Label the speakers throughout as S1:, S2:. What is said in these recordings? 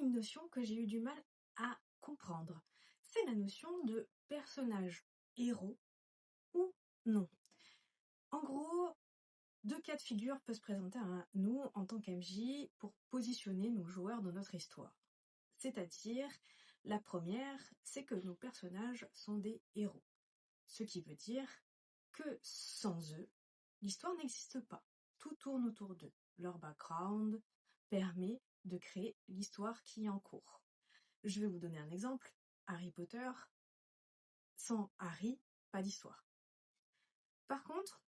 S1: une notion que j'ai eu du mal à comprendre. C'est la notion de personnage héros ou non. En gros, deux cas de figure peuvent se présenter à nous en tant qu'MJ pour positionner nos joueurs dans notre histoire. C'est-à-dire, la première, c'est que nos personnages sont des héros. Ce qui veut dire que sans eux, l'histoire n'existe pas. Tout tourne autour d'eux. Leur background permet de créer l'histoire qui est en cours. Je vais vous donner un exemple. Harry Potter, sans Harry, pas d'histoire. Par contre,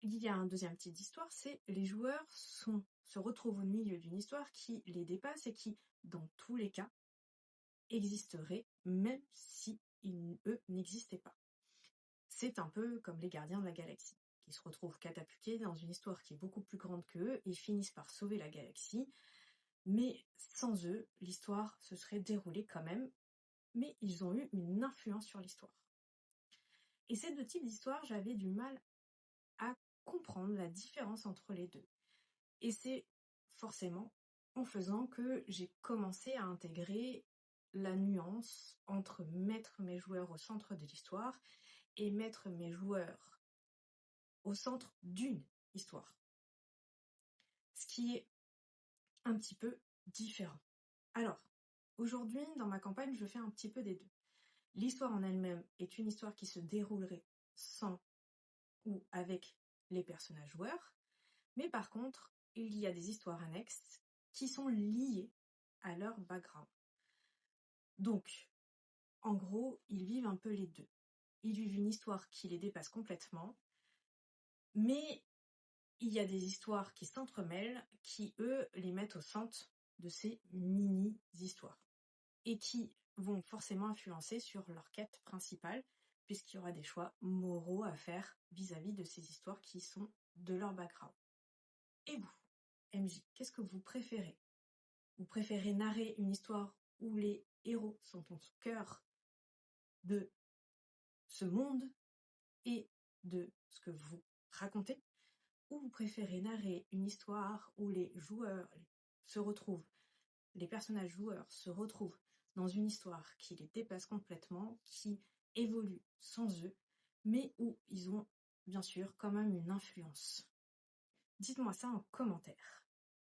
S1: il y a un deuxième type d'histoire, c'est les joueurs se retrouvent au milieu d'une histoire qui les dépasse et qui, dans tous les cas, existerait même si eux n'existaient pas. C'est un peu comme les gardiens de la galaxie, qui se retrouvent catapultés dans une histoire qui est beaucoup plus grande qu'eux et finissent par sauver la galaxie. Mais sans eux, l'histoire se serait déroulée quand même, mais ils ont eu une influence sur l'histoire. Et ces deux types d'histoires, j'avais du mal à comprendre la différence entre les deux. Et c'est forcément en faisant que j'ai commencé à intégrer la nuance entre mettre mes joueurs au centre de l'histoire et mettre mes joueurs au centre d'une histoire. Ce qui est un petit peu différent. Alors, aujourd'hui, dans ma campagne, je fais un petit peu des deux. L'histoire en elle-même est une histoire qui se déroulerait sans ou avec les personnages joueurs, mais par contre, il y a des histoires annexes qui sont liées à leur background. Donc, en gros, ils vivent un peu les deux. Ils vivent une histoire qui les dépasse complètement, mais il y a des histoires qui s'entremêlent, qui, eux, les mettent au centre de ces mini-histoires. Et qui vont forcément influencer sur leur quête principale, puisqu'il y aura des choix moraux à faire vis-à-vis de ces histoires qui sont de leur background. Et vous, MJ, qu'est-ce que vous préférez ? Vous préférez narrer une histoire où les héros sont au cœur de ce monde et de ce que vous racontez, ou vous préférez narrer une histoire où les joueurs se retrouvent, les personnages joueurs se retrouvent dans une histoire qui les dépasse complètement, qui évolue sans eux, mais où ils ont bien sûr quand même une influence. Dites-moi ça en commentaire.